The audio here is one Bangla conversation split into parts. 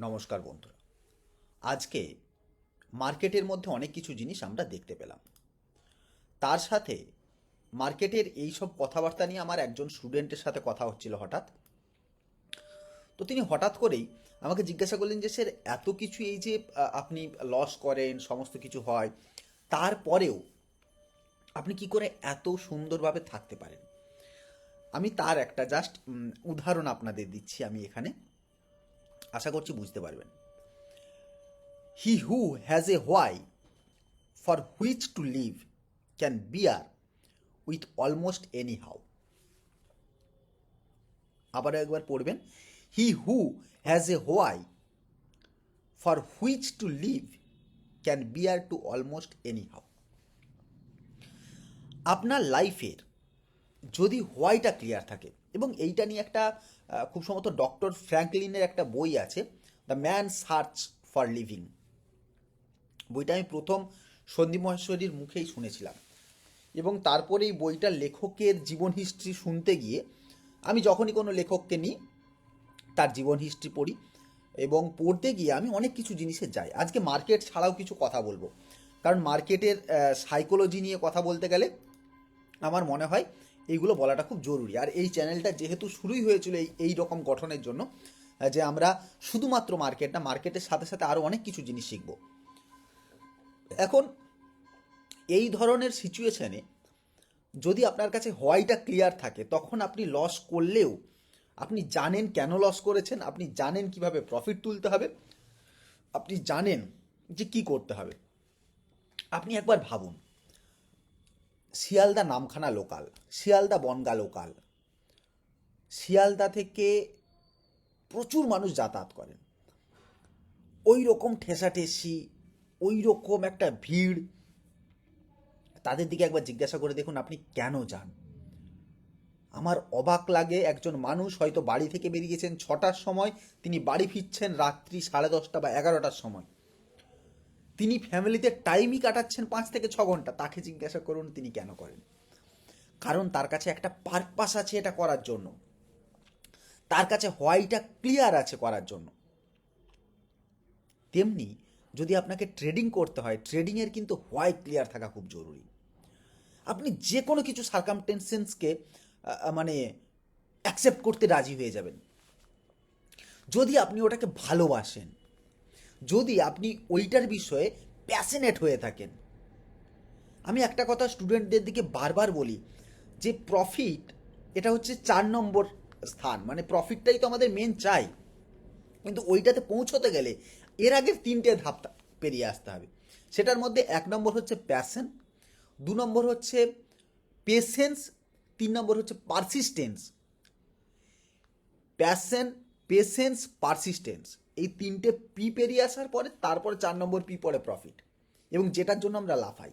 নমস্কার বন্ধুরা। আজকে মার্কেটের মধ্যে অনেক কিছু জিনিস আমরা দেখতে পেলাম। তার সাথে মার্কেটের এই সব কথাবার্তা নিয়ে আমার একজন স্টুডেন্টের সাথে কথা হচ্ছিল হঠাৎ। তো তিনি হঠাৎ করেই আমাকে জিজ্ঞাসা করলেন যে স্যার, এত কিছু এই যে আপনি লস করেন, সমস্ত কিছু হয়, তারপরেও আপনি কি করে এত সুন্দরভাবে থাকতে পারেন? আমি তার একটা জাস্ট উদাহরণ আপনাদের দিচ্ছি আমি এখানে, আশা করছি বুঝতে পারবেন। He who has a why for which to live can bear with almost anyhow. আবারও একবার পড়বেন, he who has a why for which to live can bear to almost anyhow. আপনার লাইফের যদি হোয়াইটা ক্লিয়ার থাকে, এবং এইটা নিয়ে একটা খুব সম্ভবত ডক্টর ফ্র্যাঙ্কলিনের একটা বই আছে, the man search for living. বইটা আমি প্রথম সন্দীপ মহেশ্বরীর মুখেই শুনেছিলাম, এবং তারপরে এই বইটার লেখকের জীবন হিস্ট্রি শুনতে গিয়ে আমি যখনই কোনো লেখককে নিই তার জীবন হিস্ট্রি পড়ি, এবং পড়তে গিয়ে আমি অনেক কিছু জিনিসে যাই। আজকে মার্কেট ছাড়াও কিছু কথা বলবো, কারণ মার্কেটের সাইকোলজি নিয়ে কথা বলতে গেলে আমার মনে হয় এইগুলো বলাটা খুব জরুরি। আর এই চ্যানেলটা যেহেতু শুরুই হয়েছিল এই রকম গঠনের জন্য, যে আমরা শুধুমাত্র মার্কেট না, মার্কেটের সাথে সাথে আরও অনেক কিছু জিনিস শিখব। এখন এই ধরনের সিচুয়েশনে যদি আপনার কাছে হোয়াইটা ক্লিয়ার থাকে, তখন আপনি লস করলেও আপনি জানেন কেন লস করেছেন, আপনি জানেন কিভাবে প্রফিট তুলতে হবে, আপনি জানেন যে কি করতে হবে। আপনি একবার ভাবুন, শিয়ালদা নামখানা লোকাল, শিয়ালদা বনগা লোকাল, শিয়ালদা থেকে প্রচুর মানুষ যাতায়াত করেন, ওই রকম ঠেসাঠেসি, ওই রকম একটা ভিড়। তাদের দিকে একবার জিজ্ঞাসা করে দেখুন আপনি কেন যান। আমার অবাক লাগে, একজন মানুষ হয়তো বাড়ি থেকে বেরিয়েছেন 6টার সময়, তিনি বাড়ি ফিরছেন রাত্রি 10:30 বা 11টার সময়। তিনি ফ্যামিলিতে টাইমই কাটাচ্ছেন 5 থেকে 6 ঘন্টা। তাকে জিজ্ঞাসা করুন তিনি কেন করেন। কারণ তার কাছে একটা পারপাস আছে এটা করার জন্য, তার কাছে হোয়াইটা ক্লিয়ার আছে করার জন্য। তেমনি যদি আপনাকে ট্রেডিং করতে হয়, ট্রেডিংয়ের কিন্তু হোয়াই ক্লিয়ার থাকা খুব জরুরি। আপনি যে কোনো কিছু সার্কামটেন্সেসকে মানে অ্যাকসেপ্ট করতে রাজি হয়ে যাবেন যদি আপনি ওটাকে ভালোবাসেন, যদি আপনি ওইটার বিষয়ে প্যাশনেট হয়ে থাকেন। আমি একটা কথা স্টুডেন্টদের দিকে বারবার বলি, যে প্রফিট এটা হচ্ছে 4 নম্বর স্থান, মানে প্রফিটটাই তো আমাদের মেন চাই, কিন্তু ওইটাতে পৌঁছতে গেলে এর আগের 3টে ধাপ পেরিয়ে আসতে হবে। সেটার মধ্যে 1 নম্বর হচ্ছে প্যাশন, 2 নম্বর হচ্ছে পেশেন্স, 3 নম্বর হচ্ছে পারসিস্টেন্স। প্যাশন, পেশেন্স, পারসিস্টেন্স, এই 3টে পি পেরিয়ে আসার পরে তারপরে 4 নম্বর পি পরে প্রফিট, এবং যেটার জন্য আমরা লাফাই।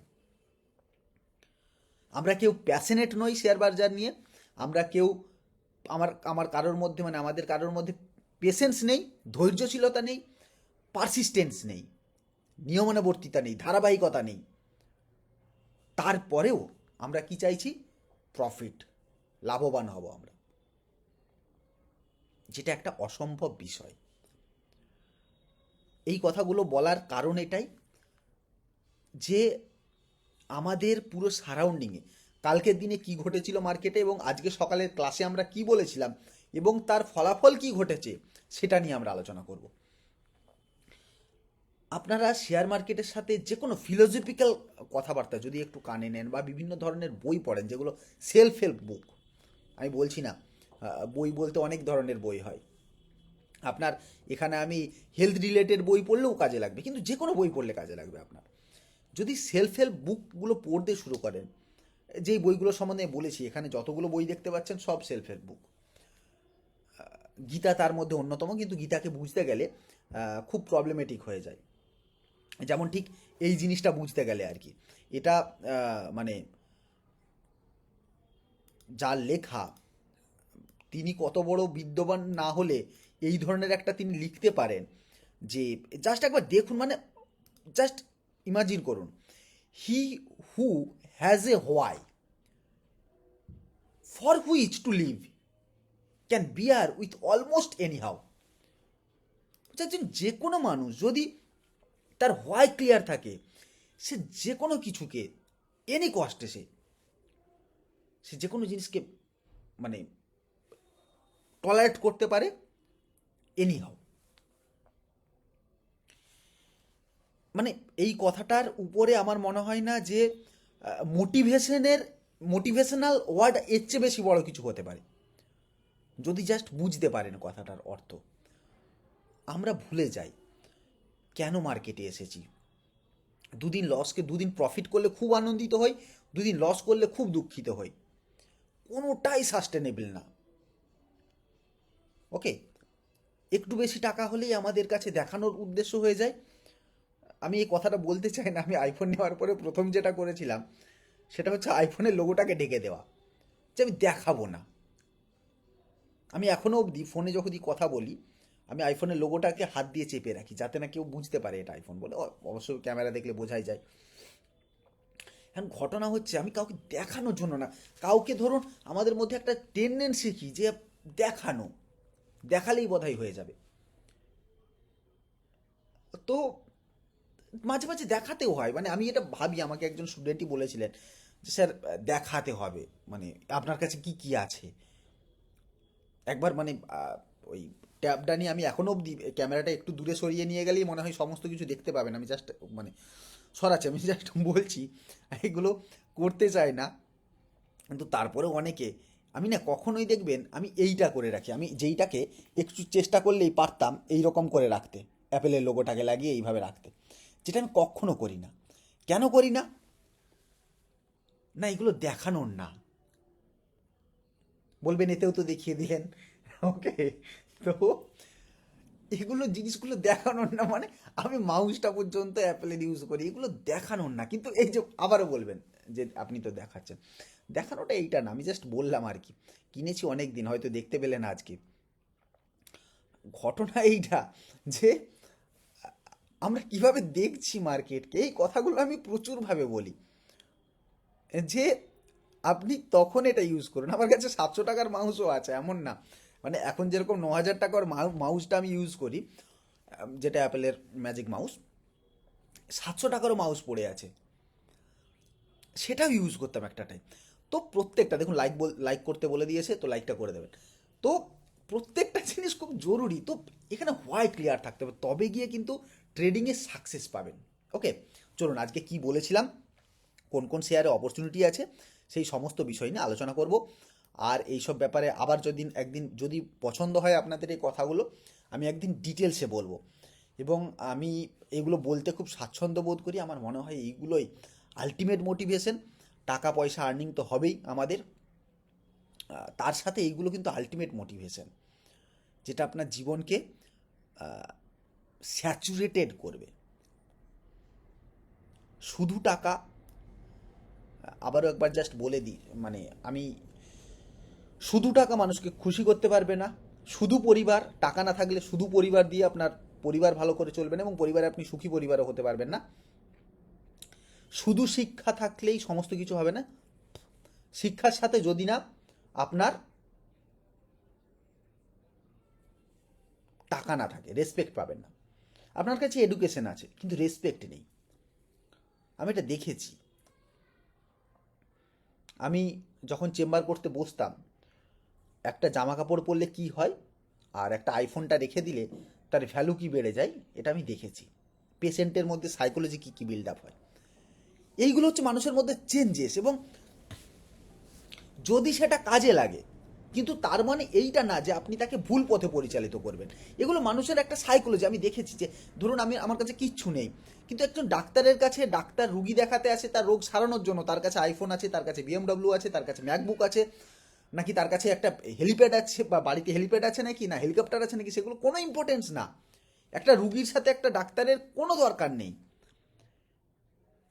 আমরা কেউ প্যাশনেট নই শেয়ার বাজার নিয়ে, আমরা কেউ আমার আমার কারোর মধ্যে মানে আমাদের কারোর মধ্যে পেশেন্স নেই, ধৈর্যশীলতা নেই, পারসিস্টেন্স নেই, নিয়মানুবর্তিতা নেই, ধারাবাহিকতা নেই। তারপরেও আমরা কি চাইছি? প্রফিট, লাভবান হব আমরা, যেটা একটা অসম্ভব বিষয়। এই কথাগুলো বলার কারণ এটাই যে আমাদের পুরো সারাউন্ডিংয়ে কালকের দিনে কি ঘটেছিল মার্কেটে, এবং আজকে সকালের ক্লাসে আমরা কি বলেছিলাম, এবং তার ফলাফল কি ঘটেছে, সেটা নিয়ে আমরা আলোচনা করব। আপনারা শেয়ার মার্কেটের সাথে যে কোনো ফিলোসফিক্যাল কথাবার্তা যদি একটু কানে নেন, বা বিভিন্ন ধরনের বই পড়েন যেগুলো সেলফ হেল্প বুক, আমি বলছি না বই বলতে অনেক ধরনের বই হয়, আপনার এখানে আমি হেলথ রিলেটেড বই পড়লেও কাজে লাগবে, কিন্তু যে কোনো বই পড়লে কাজে লাগবে আপনার। যদি সেলফ হেল্প বুকগুলো পড়তে শুরু করেন, যেই বইগুলো সম্বন্ধে বলেছি, এখানে যতগুলো বই দেখতে পাচ্ছেন সব সেলফ হেল্প বুক, গীতা তার মধ্যে অন্যতম, কিন্তু গীতাকে বুঝতে গেলে খুব প্রবলেমেটিক হয়ে যায়। যেমন ঠিক এই জিনিসটা বুঝতে গেলে আর কি, এটা মানে যার লেখা, তিনি কত বড় বিদ্যমান না হলে এই ধরনের একটা তিনি লিখতে পারেন, যে জাস্ট একবার দেখুন, মানে জাস্ট ইমাজিন করুন, he who has a why for which to live can bear with almost anyhow. একজন যে কোনো মানুষ যদি তার হোয়াই ক্লিয়ার থাকে, সে যে কোনো কিছুকে এনি কস্টে সে যে কোনো জিনিসকে মানে টলারেট করতে পারে এনি হাও। মানে এই কথাটার উপরে আমার মনে হয় না যে মোটিভেশনাল ওয়ার্ড এর চেয়ে বেশি বড় কিছু হতে পারে, যদি জাস্ট বুঝতে পারেন কথাটার অর্থ। আমরা ভুলে যাই কেন মার্কেটে এসেছি। দুদিন প্রফিট করলে খুব আনন্দিত হই, দুদিন লস করলে খুব দুঃখিত হই, কোনোটাই সাস্টেনেবল না। ওকে, একটু বেশি টাকা হলেই আমাদের কাছে দেখানোর উদ্দেশ্য হয়ে যায়। আমি এই কথাটা বলতে চাই না, আমি আইফোন নেওয়ার পরে প্রথম যেটা করেছিলাম সেটা হচ্ছে আইফোনের লোগোটাকে ঢেকে দেওয়া, যে আমি দেখাবো না। আমি এখনও অবধি ফোনে যখন কথা বলি আমি আইফোনের লোগোটাকে হাত দিয়ে চেপে রাখি, যাতে না কেউ বুঝতে পারে এটা আইফোন বলে। অবশ্যই ক্যামেরা দেখলে বোঝাই যায়। এখন ঘটনা হচ্ছে আমি কাউকে দেখানোর জন্য না, কাউকে ধরুন আমাদের মধ্যে একটা টেন্ডেন্সি কি যে দেখানো, দেখালেই বোধহয় হয়ে যাবে। তো মাঝে মাঝে দেখাতেও হয়, মানে আমি এটা ভাবি, আমাকে একজন স্টুডেন্টই বলেছিলেন যে স্যার দেখাতে হবে, মানে আপনার কাছে কি কি আছে। একবার মানে ওই ট্যাবটা নিয়ে আমি এখনও অবধি ক্যামেরাটা একটু দূরে সরিয়ে নিয়ে গেলেই মনে হয় সমস্ত কিছু দেখতে পাবেন। আমি জাস্ট মানে সরাচ্ছি, আমি জাস্ট বলছি, এগুলো করতে চাই না, কিন্তু তারপরেও অনেকে, আমি না কখনোই দেখবেন আমি এইটা করে রাখি, আমি যেইটাকে একটু চেষ্টা করলেই পারতাম এই রকম করে রাখতে, অ্যাপেলের লোগোটাকে লাগিয়ে এইভাবে রাখতে, যেটা আমি কখনো করি না। কেন করি না? না, এগুলো দেখানোর না। বলবেন এতেও তো দেখিয়ে দিলেন। ওকে, তো এগুলো জিনিসগুলো দেখানোর না, মানে আমি মাউসটা পর্যন্ত অ্যাপেলের ইউজ করি, এগুলো দেখানোর না। কিন্তু এই যে আবারও বলবেন যে আপনি তো দেখাচ্ছেন, দেখানোটা এইটা না, আমি জাস্ট বললাম আর কি। কিনেছি অনেক দিন, হয়তো দেখতে পেলেন আজকে। ঘটনা এইটা যে আমরা কিভাবে দেখছি মার্কেটকে, এই কথাগুলো আমি প্রচুরভাবে বলি যে আপনি তখন এটা ইউজ করুন। আমার কাছে 700 টাকার মাউসও আছে, এমন না। মানে এখন যেরকম 9,000 টাকার মাউসটা আমি ইউজ করি, যেটা অ্যাপেলের ম্যাজিক মাউস, 700 টাকারও মাউস পড়ে আছে, সেটাও ইউজ করতাম একটা টাইম। তো প্রত্যেকটা দেখুন, লাইক করতে বলে দিয়েছে, তো লাইকটা করে দেবেন। তো প্রত্যেকটা জিনিস খুব জরুরি। তো এখানে হোয়াই ক্লিয়ার থাকতে হবে, তবে গিয়ে কিন্তু ট্রেডিংয়ে সাকসেস পাবেন। ওকে, চলুন আজকে কি বলেছিলাম, কোন কোন শেয়ারে অপরচুনিটি আছে, সেই সমস্ত বিষয় নিয়ে আলোচনা করব। আর এইসব ব্যাপারে আবার যদি একদিন যদি পছন্দ হয় আপনাদের এই কথাগুলো, আমি একদিন ডিটেলসে বলবো। এবং আমি এগুলো বলতে খুব স্বাচ্ছন্দ্য বোধ করি। আমার মনে হয় এইগুলোই আলটিমেট মোটিভেশন। টাকা পয়সা আর্নিং তো হবেই আমাদের, তার সাথে এইগুলো কিন্তু আলটিমেট মোটিভেশন, যেটা আপনার জীবনকে স্যাচুরেটেড করবে। শুধু টাকা, আবারও একবার জাস্ট বলে দিই, মানে আমি, শুধু টাকা মানুষকে খুশি করতে পারবে না। শুধু পরিবার, টাকা না থাকলে শুধু পরিবার দিয়ে আপনার পরিবার ভালো করে চলবে না, এবং পরিবারে আপনি সুখী পরিবারও হতে পারবেন না। শুধু শিক্ষা থাকলেই সমস্ত কিছু হবে না। শিক্ষার সাথে যদি না আপনার টাকা না থাকে, রেসপেক্ট পাবেন না। আপনার কাছে এডুকেশন আছে কিন্তু রেসপেক্ট নেই। আমি এটা দেখেছি। আমি যখন চেম্বার করতে বসতাম, একটা জামা কাপড় পরলে কি হয় আর একটা আইফোনটা রেখে দিলে তার ভ্যালু কি বেড়ে যায়, এটা আমি দেখেছি। পেশেন্টের মধ্যে সাইকোলজি কী কী বিল্ড আপ হয়, এইগুলো হচ্ছে মানুষের মধ্যে চেঞ্জেস। এবং যদি সেটা কাজে লাগে, কিন্তু তার মানে এইটা না যে আপনি তাকে ভুল পথে পরিচালিত করবেন। এগুলো মানুষের একটা সাইকোলজি। আমি দেখেছি যে ধরুন আমার কাছে কিচ্ছু নেই, কিন্তু একজন ডাক্তারের কাছে, ডাক্তার রুগী দেখাতে আসে তার রোগ সারানোর জন্য, তার কাছে আইফোন আছে, তার কাছে BMW আছে, তার কাছে ম্যাকবুক আছে, নাকি তার কাছে একটা হেলিপ্যাড আছে, বা বাড়িতে হেলিপ্যাড আছে নাকি, না হেলিকপ্টার আছে নাকি, সেগুলো কোনো ইম্পর্টেন্স না। একটা রুগীর সাথে একটা ডাক্তারের কোনো দরকার নেই।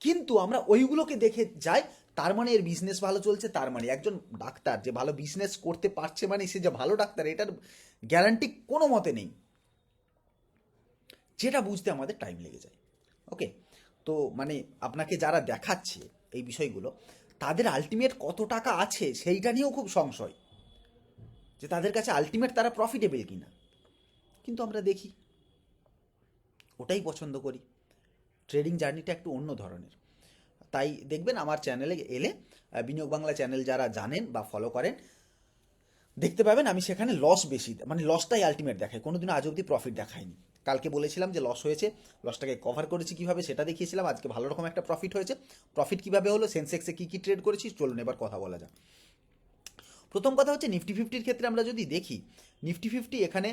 কিন্তু আমরা ওইগুলোকে দেখে যাই, তার মানে এর বিজনেস ভালো চলছে, তার মানে একজন ডাক্তার যে ভালো বিজনেস করতে পারছে মানে সে যে ভালো ডাক্তার, এটার গ্যারান্টি কোনো মতে নেই। যেটা বুঝতে আমাদের টাইম লেগে যায়। ওকে, তো মানে আপনাকে যারা দেখাচ্ছে এই বিষয়গুলো, তাদের আলটিমেট কত টাকা আছে সেইটা নিয়েও খুব সংশয়, যে তাদের কাছে আলটিমেট তারা প্রফিটেবল কিনা। কিন্তু আমরা দেখি ওটাই পছন্দ করি। ট্রেডিং জার্নিটা একটু অন্য ধরনের। তাই দেখবেন আমার চ্যানেলে এলে, বিনিয়োগ বাংলা চ্যানেল যারা জানেন বা ফলো করেন, দেখতে পাবেন আমি সেখানে লস বেশি, মানে লসটাই আলটিমেট দেখাই, কোনোদিনও আজ অব্দি প্রফিট দেখাইনি। কালকে বলেছিলাম যে লস হয়েছে, লসটাকে কভার করেছি কীভাবে সেটা দেখিয়েছিলাম। আজকে ভালো রকম একটা প্রফিট হয়েছে। প্রফিট কীভাবে হলো, সেন্সেক্সে কী কী ট্রেড করেছি, চলুন এবার কথা বলা যাক। প্রথম কথা হচ্ছে নিফটি ফিফটির ক্ষেত্রে আমরা যদি দেখি, নিফটি ফিফটি এখানে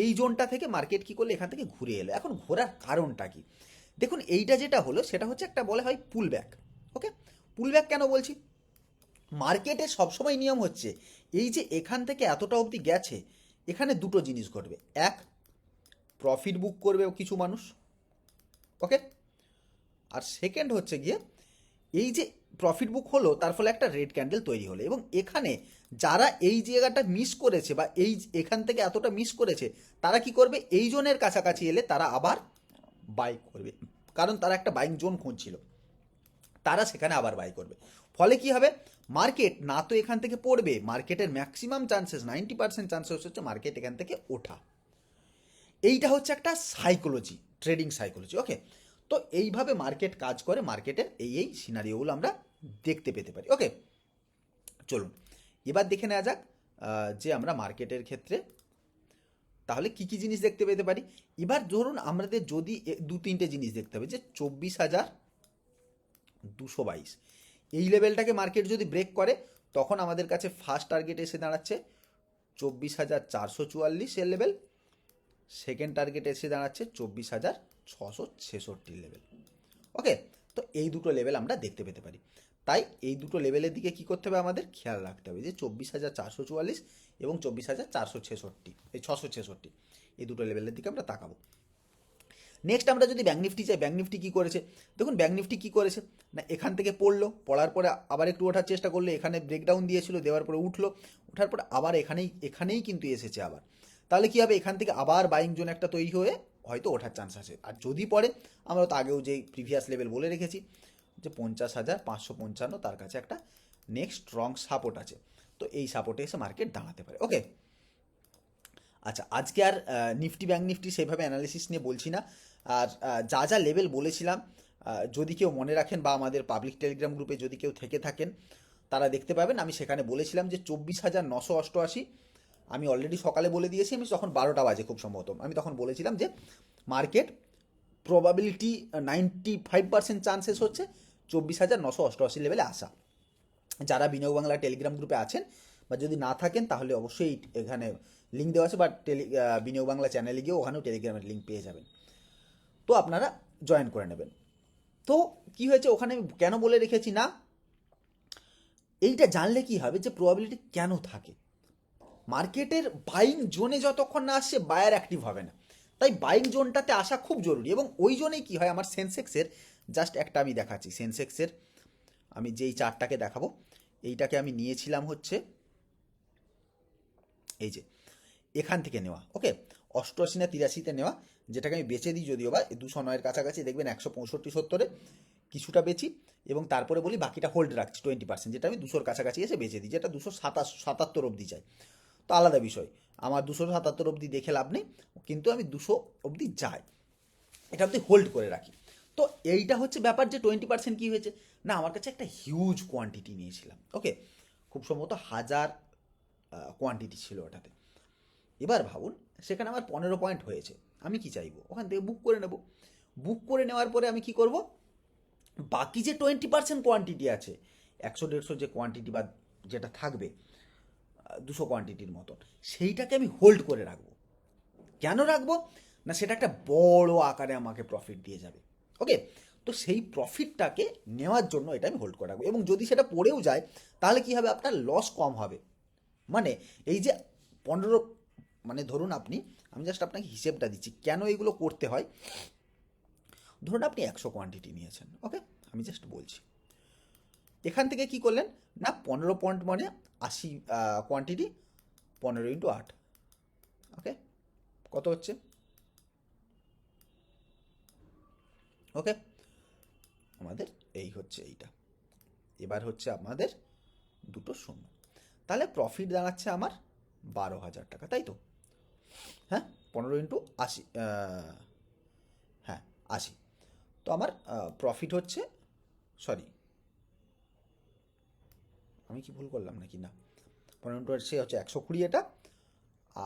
এই জোনটা থেকে মার্কেট কী করলে এখান থেকে ঘুরে এলো। এখন ঘোরার কারণটা কি? দেখুন এইটা যেটা হলো সেটা হচ্ছে একটা বলে হয় পুল ব্যাক। ওকে, পুল ব্যাক কেন বলছি? মার্কেটে সবসময় নিয়ম হচ্ছে এই যে এখান থেকে এতটা অবধি গেছে, এখানে দুটো জিনিস ঘটবে। এক, প্রফিট বুক করবে কিছু মানুষ, ওকে, আর সেকেন্ড হচ্ছে গিয়ে এই যে প্রফিট বুক হলো তার ফলে একটা রেড ক্যান্ডেল তৈরি হলো, এবং এখানে যারা এই জায়গাটা মিস করেছে বা এই এখান থেকে এতটা মিস করেছে, তারা কি করবে, এই জোনের কাছাকাছি এলে তারা আবার বাই করবে, কারণ তারা একটা বাইং জোন খুঁজছিল, তারা সেখানে আবার বাই করবে। ফলে কি হবে, মার্কেট না তো এখান থেকে পড়বে, মার্কেটের ম্যাক্সিমাম চান্সেস 90% চান্সেস হচ্ছে মার্কেট এখান থেকে ওঠা। এইটা হচ্ছে একটা সাইকোলজি, ট্রেডিং সাইকোলজি। ওকে, তো এইভাবে মার্কেট কাজ করে, মার্কেটের এই সিনারিওগুলো আমরা দেখতে পেতে পারি। ওকে, চলুন এবার দেখে নেওয়া যাক যে আমরা মার্কেটের ক্ষেত্রে তাহলে কি কি জিনিস দেখতে পেতে পারি। এবার ধরুন আমাদের যদি দু তিনটে জিনিস দেখতে হবে, যে 24,222 এই লেভেলটাকে মার্কেট যদি ব্রেক করে, তখন আমাদের কাছে ফার্স্ট টার্গেট এসে দাঁড়াচ্ছে 24,444 এর লেভেল, সেকেন্ড টার্গেট এসে দাঁড়াচ্ছে 24,666 লেভেল। ওকে, তো এই দুটো লেভেল আমরা দেখতে পেতে পারি। তাই এই দুটো লেভেলের দিকে কি করতে হবে, আমাদের খেয়াল রাখতে হবে যে 24,444 এবং 24,466, এই 666, এই দুটো লেভেলের দিকে আমরা তাকাবো। নেক্সট আমরা যদি ব্যাঙ্ক নিফটি চাই, ব্যাঙ্ক নিফটি কী করেছে, দেখুন ব্যাঙ্ক নিফটি কী করেছে না, এখান থেকে পড়লো, পড়ার পরে আবার একটু ওঠার চেষ্টা করলো, এখানে ব্রেকডাউন দিয়েছিল, দেওয়ার পরে উঠলো, ওঠার পরে আবার এখানেই কিন্তু এসেছে আবার। তাহলে কী হবে, এখান থেকে আবার বাইং জোন একটা তৈরি হয়ে হয়তো ওঠার চান্স আছে। আর যদি পড়ে, আমরা তো আগেও যেই প্রিভিয়াস লেভেল বলে রেখেছি যে 50,555, তার কাছে একটা নেক্সট স্ট্রং সাপোর্ট আছে, তো এই সাপোর্টে এসে মার্কেট দাঁড়াতে পারে। ওকে, আচ্ছা আজকে আর নিফটি ব্যাঙ্ক নিফটি সেইভাবে অ্যানালিসিস নিয়ে বলছি না। আর যা যা লেভেল বলেছিলাম, যদি কেউ মনে রাখেন বা আমাদের পাবলিক টেলিগ্রাম গ্রুপে যদি কেউ থেকে থাকেন, তারা দেখতে পাবেন আমি সেখানে বলেছিলাম যে 24,988, আমি অলরেডি সকালে বলে দিয়েছি, আমি তখন 12টা বাজে খুব সম্ভবত, আমি তখন বলেছিলাম যে মার্কেট প্রবাবিলিটি 95% চান্সেস হচ্ছে 24,988 লেভেলে আসা। যারা বিনিয়োগ বাংলা টেলিগ্রাম গ্রুপে আছেন বা যদি না থাকেন, তাহলে অবশ্যই এখানে লিঙ্ক দেওয়া আছে, বা বিনিয়োগ বাংলা চ্যানেলে গিয়ে ওখানেও টেলিগ্রামের লিঙ্ক পেয়ে যাবেন, তো আপনারা জয়েন করে নেবেন। তো কি হয়েছে, ওখানে কেন বলে রেখেছি না, এইটা জানলে কি হবে যে প্রবাবিলিটি কেন থাকে, মার্কেটের বাইং জোনে যতক্ষণ না আসছে বায়ার অ্যাক্টিভ হবে না, তাই বাইং জোনটাতে আসা খুব জরুরি। এবং ওই জন্যই কী হয়, আমার সেন্সেক্সের জাস্ট একটা আমি দেখাচ্ছি, সেন্সেক্সের আমি যেই চার্টটাকে দেখাবো, এইটাকে আমি নিয়েছিলাম হচ্ছে এই যে এখান থেকে নেওয়া। ওকে, 88 না 83-তে নেওয়া, যেটাকে আমি বেচে দিই যদিও বা 209-এর কাছাকাছি, দেখবেন 165-70 কিছুটা বেচি, এবং তারপরে বলি বাকিটা হোল্ড রাখছি 20%, যেটা আমি 200-র কাছাকাছি এসে বেচে দিই, যেটা 277 অবধি যায়, তো আলাদা বিষয়, আমার 277 অবধি দেখে লাভ নেই, কিন্তু আমি 200 অবধি যাই, এটা অবধি হোল্ড করে রাখি। তো এইটা হচ্ছে ব্যাপার যে 20% কী হয়েছে না, আমার কাছে একটা হিউজ কোয়ান্টিটি নিয়েছিলাম। ওকে, খুব সম্ভবত 1000 কোয়ান্টিটি ছিল ওটাতে। এবার ভাবুন সেখানে আমার 15 পয়েন্ট হয়েছে, আমি কি চাইবো, ওখান থেকে বুক করে নেব। বুক করে নেওয়ার পরে আমি কি করব, বাকি যে 20% কোয়ান্টিটি আছে, 100-150 যে কোয়ান্টিটি বা যেটা থাকবে 200 কোয়ান্টিটির মতন, সেইটাকে আমি হোল্ড করে রাখবো। কেন রাখবো না, সেটা একটা বড় আকারে আমাকে প্রফিট দিয়ে যাবে। ওকে, তো সেই প্রফিটটাকে নেওয়ার জন্য এটা আমি হোল্ড করে রাখবো, এবং যদি সেটা পড়েও যায় তাহলে কি হবে, আপনার লস কম হবে। মানে এই যে 15, মানে ধরুন আপনি, আমি জাস্ট আপনাকে হিসেবটা দিচ্ছি কেন এইগুলো করতে হয়। ধরুন আপনি 100 কোয়ান্টিটি নিয়েছেন, ওকে, আমি জাস্ট বলছি, এখান থেকে কি করলেন না, 15 পয়েন্ট মানে 80 কোয়ান্টিটি, 15 × 8, ওকে, কত হচ্ছে, ওকে, আমাদের এই হচ্ছে এইটা। এবার হচ্ছে আমাদের দুটো শূন্য, তাহলে প্রফিট দাঁড়াচ্ছে আমার 12,000 টাকা, তাই তো? হ্যাঁ, 15 × 80, 80। তো আমার প্রফিট হচ্ছে, সরি আমি কি ভুল করলাম নাকি, না 15 হচ্ছে 120 এটা,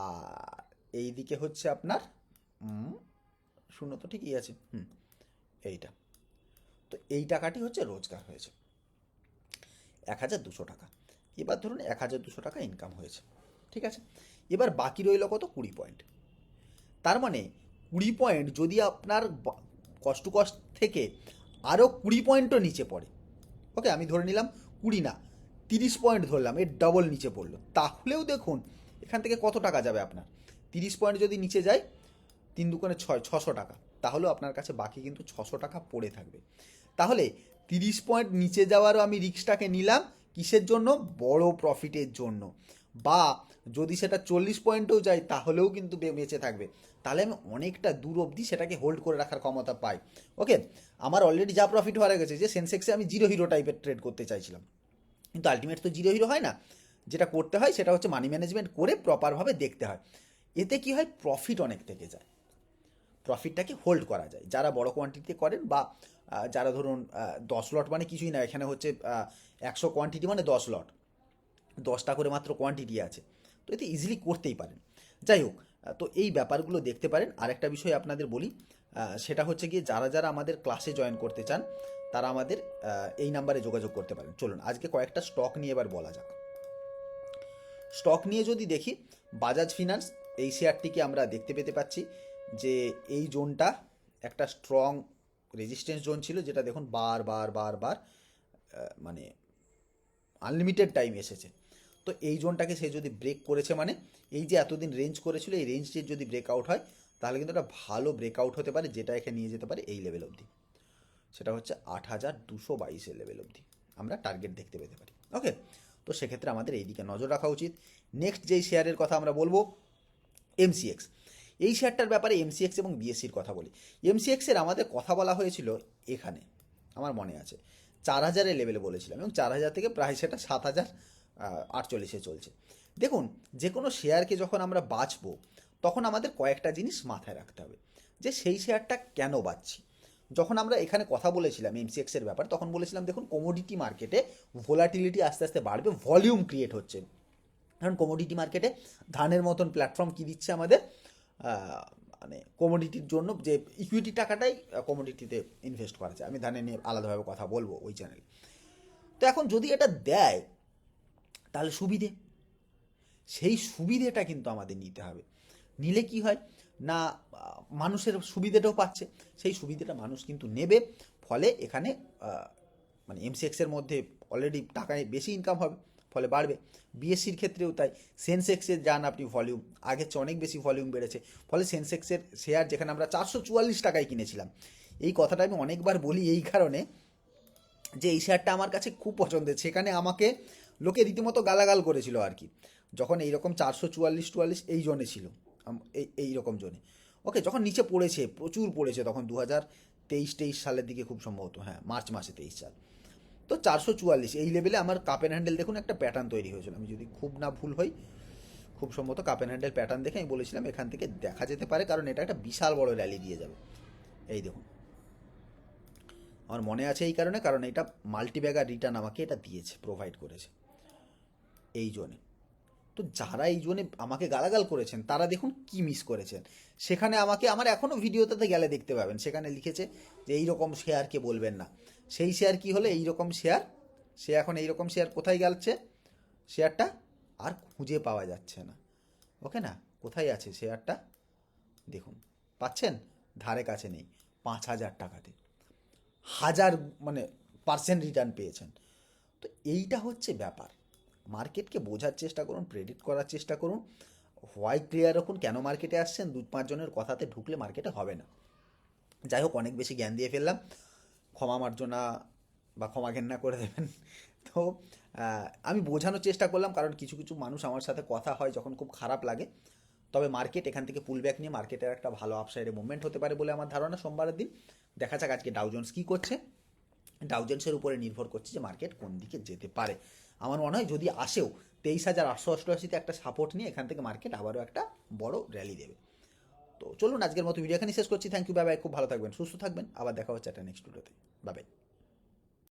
আর এই দিকে হচ্ছে আপনার শূন্য তো ঠিকই আছে, এইটা। তো এই টাকাটি হচ্ছে রোজগার হয়েছে 1200 টাকা। এবার ধরুন 1200 টাকা ইনকাম হয়েছে, ঠিক আছে। এবার বাকি রইল কত, 20 পয়েন্ট। তার মানে 20 পয়েন্ট যদি আপনার কষ্ট টু কস্ট থেকে আরও 20 পয়েন্টও নিচে পড়ে, ওকে আমি ধরে নিলাম 20 না 30 পয়েন্ট ধরলাম, এর ডবল নিচে পড়লো, তাহলেও দেখুন এখান থেকে কত টাকা যাবে আপনার। 30 পয়েন্ট যদি নিচে যায়, 3 দুগুণে 6, 600 টাকা, তাহলেও আপনার কাছে বাকি কিন্তু 600 টাকা পড়ে থাকবে। তাহলে 30 পয়েন্ট নিচে যাওয়ারও আমি রিস্কটাকে নিলাম কিসের জন্য, বড় প্রফিটের জন্য। বা যদি সেটা 40 পয়েন্টেও যায় তাহলেও কিন্তু বেঁচে থাকবে, তাহলে আমি অনেকটা দূর অবধি সেটাকে হোল্ড করে রাখার ক্ষমতা পাই। ওকে, আমার অলরেডি যা প্রফিট হয়ে গেছে, যে সেন্সেক্সে আমি জিরো হিরো টাইপের ট্রেড করতে চাইছিলাম, কিন্তু আলটিমেট তো জিরো হিরো হয় না। যেটা করতে হয় সেটা হচ্ছে মানি ম্যানেজমেন্ট করে প্রপারভাবে দেখতে হয়। এতে কি হয়, প্রফিট অনেক থেকে যায়, প্রফিটটাকে হোল্ড করা যায়। যারা বড় কোয়ান্টিটিতে করেন বা যারা ধরুন 10 লট মানে কিছুই না, এখানে হচ্ছে 100 কোয়ান্টিটি মানে 10 লট, 10টা করে মাত্র কোয়ান্টিটি আছে, তো এতে ইজিলি করতেই পারেন। যাই হোক, তো এই ব্যাপারগুলো দেখতে পারেন। আরেকটা বিষয় আপনাদের বলি, সেটা হচ্ছে গিয়ে যারা যারা আমাদের ক্লাসে জয়েন করতে চান তারা আমাদের এই নাম্বারে যোগাযোগ করতে পারেন। চলুন আজকে কয়েকটা স্টক নিয়ে এবার বলা যাক। স্টক নিয়ে যদি দেখি, বাজাজ ফিনান্স, এই শেয়ারটিকে আমরা দেখতে পেতে পাচ্ছি যে এই জোনটা একটা স্ট্রং রেজিস্ট্যান্স জোন ছিল, যেটা দেখুন বার বার বার বার মানে আনলিমিটেড টাইম এসেছে। তো এই জোনটাকে সে যদি ব্রেক করেছে, মানে এই যে এতদিন রেঞ্জ করেছিল, এই রেঞ্জটির যদি ব্রেকআউট হয় তাহলে কিন্তু একটা ভালো ব্রেকআউট হতে পারে, যেটা একে নিয়ে যেতে পারে এই লেভেল অবধি। সেটা হচ্ছে 8222 লেভেল অবধি আমরা টার্গেট দেখতে পেতে পারি। ওকে, তো সেক্ষেত্রে আমাদের এই দিকে নজর রাখা উচিত। নেক্সট যেই শেয়ারের কথা আমরা বলবো, এমসিএক্স। এই শেয়ারটার ব্যাপারে এমসিএক্স এবং বিএসসির কথা বলি। এমসিএক্সের আমাদের কথা বলা হয়েছিল এখানে, আমার মনে আছে 4000-এর লেভেলে বলেছিলাম, এবং 4000 থেকে প্রায় সেটা 7048-এ চলছে। দেখুন, যে কোনো শেয়ারকে যখন আমরা বাছবো তখন আমাদের কয়েকটা জিনিস মাথায় রাখতে হবে, যে সেই শেয়ারটা কেন বাছছি। যখন আমরা এখানে কথা বলেছিলাম এমসিএক্সের ব্যাপার, তখন বলেছিলাম দেখুন কমোডিটি মার্কেটে ভোলাটিলিটি আস্তে আস্তে বাড়বে, ভলিউম ক্রিয়েট হচ্ছে। কারণ কমোডিটি মার্কেটে ধানের মতন প্ল্যাটফর্ম কি দিচ্ছে আমাদের, মানে কমোডিটির জন্য যে ইকুইটি টাকাটাই কমোডিটিতে ইনভেস্ট করা যায়। আমি ধানে নিয়ে আলাদাভাবে কথা বলবো ওই চ্যানেলে। তো এখন যদি এটা দেয় তাহলে সুবিধে, সেই সুবিধেটা কিন্তু আমাদের নিতে হবে। নিলে কি হয় না, মানুষের সুবিধেটাও পাচ্ছে, সেই সুবিধেটা মানুষ কিন্তু নেবে। ফলে এখানে মানে এমসিএক্সের মধ্যে অলরেডি টাকায় বেশি ইনকাম হবে, ফলে বাড়বে। বিএসসির ক্ষেত্রেও তাই। সেন্সেক্সের যান আপনি ভলিউম, আগের চেয়ে অনেক বেশি ভলিউম বেড়েছে, ফলে সেন্সেক্সের শেয়ার যেখানে আমরা 444 টাকায় কিনেছিলাম, এই কথাটা আমি অনেকবার বলি এই কারণে যে এই শেয়ারটা আমার কাছে খুব পছন্দের। সেখানে আমাকে লোকে রীতিমতো গালাগাল করেছিল আর কি, যখন এইরকম 444 এই জোনে ছিল, এইরকম জোনে। ওকে, যখন নিচে পড়েছে, প্রচুর পড়েছে, তখন 2023 সালের দিকে খুব সম্ভবত, হ্যাঁ মার্চ মাসে 23 সাল। তো 444 এই লেভেলে আমার কাপ অ্যান্ড হ্যান্ডেল দেখুন একটা প্যাটার্ন তৈরি হয়েছিল, আমি যদি খুব না ভুল হই, খুব সম্ভবত কাপ অ্যান্ড হ্যান্ডেল প্যাটার্ন দেখে আমি বলেছিলাম এখান থেকে দেখা যেতে পারে, কারণ এটা একটা বিশাল বড় র্যালি দিয়ে যাবে। এই দেখুন, আমার মনে আছে এই কারণে, কারণ এটা মাল্টিব্যাগার রিটার্ন আমাকে এটা দিয়েছে, প্রোভাইড করেছে এই জোনে। তো যারা এই জোনে আমাকে গালাগাল করেছেন তারা দেখুন কি মিস করেছেন। সেখানে আমাকে, আমার এখনও ভিডিওটাতে গেলে দেখতে পাবেন, সেখানে লিখেছে যে এইরকম শেয়ারকে বলবেন না। সেই শেয়ার কি হলো, এইরকম শেয়ার, সে এখন এইরকম শেয়ার কোথায় গেছে, শেয়ারটা আর খুঁজে পাওয়া যাচ্ছে না। ওকে না, কোথায় আছে শেয়ারটা দেখুন, পাচ্ছেন, ধারে কাছে নেই, 5000 টাকাতে, হাজার মানে পার্সেন্ট রিটার্ন পেয়েছেন। তো এইটা হচ্ছে ব্যাপার। মার্কেটকে বোঝার চেষ্টা করুন, প্রেডিক্ট করার চেষ্টা করুন, হোয়াই ক্লিয়ার রাখুন কেন মার্কেটে আসছেন। 2-5 জনের কথাতে ঢুকলে মার্কেটে হবে না। যাই হোক, অনেক বেশি জ্ঞান দিয়ে ফেললাম, ক্ষমা মার্জনা বা ক্ষমা ঘেন্না করে দেবেন। তো আমি বোঝানোর চেষ্টা করলাম, কারণ কিছু কিছু মানুষ আমার সাথে কথা হয় যখন খুব খারাপ লাগে। তবে মার্কেট এখান থেকে পুলব্যাক নিয়ে মার্কেটের একটা ভালো আপসাইডে মুভমেন্ট হতে পারে বলে আমার ধারণা সোমবারের দিন। দেখা যাক আজকে ডাউজন্স কী করছে। ডাউজেন্সের উপরে নির্ভর করছে যে মার্কেট কোন দিকে যেতে পারে। আমার মনে হয় যদি আসেও 23,888-তে একটা সাপোর্ট নিয়ে এখান থেকে মার্কেট আবারও একটা বড় র্যালি দেবে। তো তো চলুন আজকের মতো ভিডিও এখানে শেষ করছি। Thank you, bye bye. খুব ভালো থাকবেন, সুস্থ থাকবেন, আবার দেখা হচ্ছে একটা নেক্সট ভিডিওতে। Bye bye.